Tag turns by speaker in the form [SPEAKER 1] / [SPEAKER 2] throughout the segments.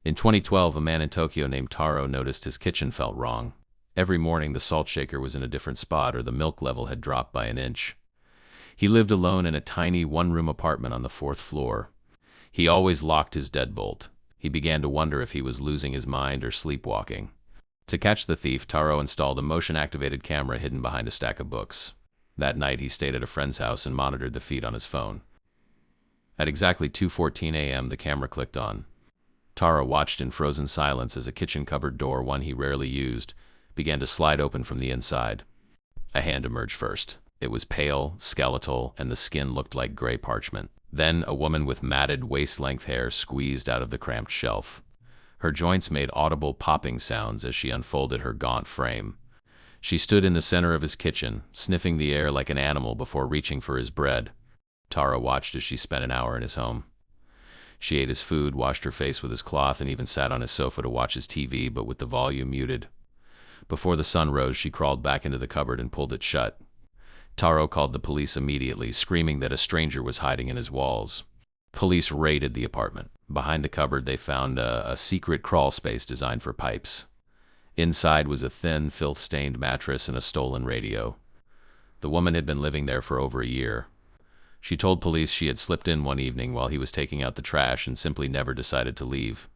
[SPEAKER 1] In 2012, a man in Tokyo named Taro noticed his kitchen felt wrong. Every morning, the salt shaker was in a different spot or the milk level had dropped by an inch. He lived alone in a tiny one-room apartment on the fourth floor. He always locked his deadbolt. He began to wonder if he was losing his mind or sleepwalking. To catch the thief, Taro installed a motion-activated camera hidden behind a stack of books. That night, he stayed at a friend's house and monitored the feed on his phone. At exactly 2:14 a.m., the camera clicked on. Taro watched in frozen silence as a kitchen cupboard door, one he rarely used, began to slide open from the inside. A hand emerged first. It was pale, skeletal, and the skin looked like gray parchment. Then a woman with matted waist-length hair squeezed out of the cramped shelf. Her joints made audible popping sounds as she unfolded her gaunt frame. She stood in the center of his kitchen, sniffing the air like an animal before reaching for his bread. Taro watched as she spent an hour in his home. She ate his food, washed her face with his cloth, and even sat on his sofa to watch his TV, but with the volume muted. Before the sun rose, she crawled back into the cupboard and pulled it shut. Taro called the police immediately, screaming that a stranger was hiding in his walls. Police raided the apartment. Behind the cupboard, they found a secret crawl space designed for pipes. Inside was a thin, filth-stained mattress and a stolen radio. The woman had been living there for over a year. She told police she had slipped in one evening while he was taking out the trash and simply never decided to leave.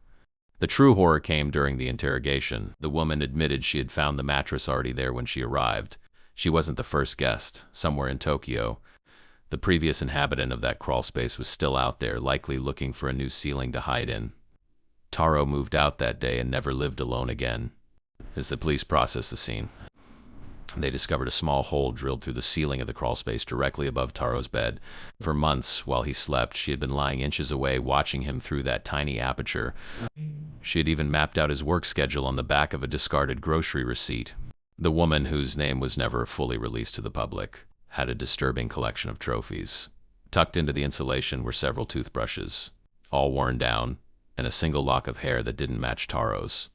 [SPEAKER 1] The true horror came during the interrogation. The woman admitted she had found the mattress already there when she arrived. She wasn't the first guest. Somewhere in Tokyo, the previous inhabitant of that crawl space was still out there, likely looking for a new ceiling to hide in. Taro moved out that day and never lived alone again. As the police processed the scene, they discovered a small hole drilled through the ceiling of the crawl space directly above Taro's bed. For months, while he slept, she had been lying inches away, watching him through that tiny aperture. She had even mapped out his work schedule on the back of a discarded grocery receipt. The woman, whose name was never fully released to the public, had a disturbing collection of trophies. Tucked into the insulation were several toothbrushes, all worn down, and a single lock of hair that didn't match Taro's.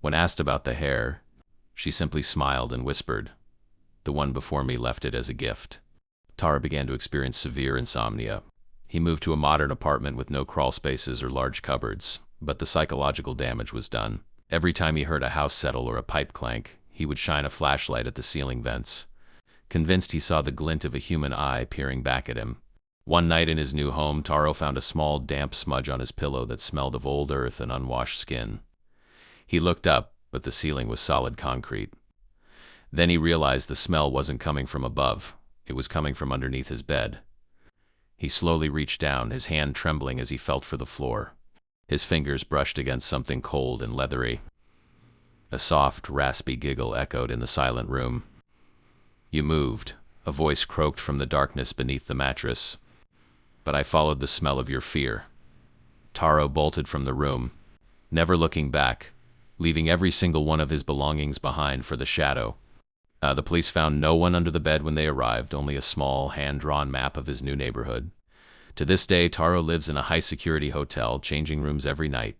[SPEAKER 1] When asked about the hair, she simply smiled and whispered, "The one before me left it as a gift." Taro began to experience severe insomnia. He moved to a modern apartment with no crawl spaces or large cupboards, but the psychological damage was done. Every time he heard a house settle or a pipe clank, he would shine a flashlight at the ceiling vents, convinced he saw the glint of a human eye peering back at him. One night in his new home, Taro found a small, damp smudge on his pillow that smelled of old earth and unwashed skin. He looked up, but the ceiling was solid concrete. Then he realized the smell wasn't coming from above. It was coming from underneath his bed. He slowly reached down, his hand trembling as he felt for the floor. His fingers brushed against something cold and leathery. A soft, raspy giggle echoed in the silent room. "You moved," a voice croaked from the darkness beneath the mattress. "But I followed the smell of your fear." Taro bolted from the room, never looking back, leaving every single one of his belongings behind for the shadow. The police found no one under the bed when they arrived, only a small, hand-drawn map of his new neighborhood. To this day, Taro lives in a high-security hotel, changing rooms every night.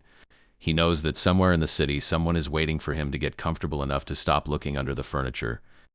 [SPEAKER 1] He knows that somewhere in the city, someone is waiting for him to get comfortable enough to stop looking under the furniture.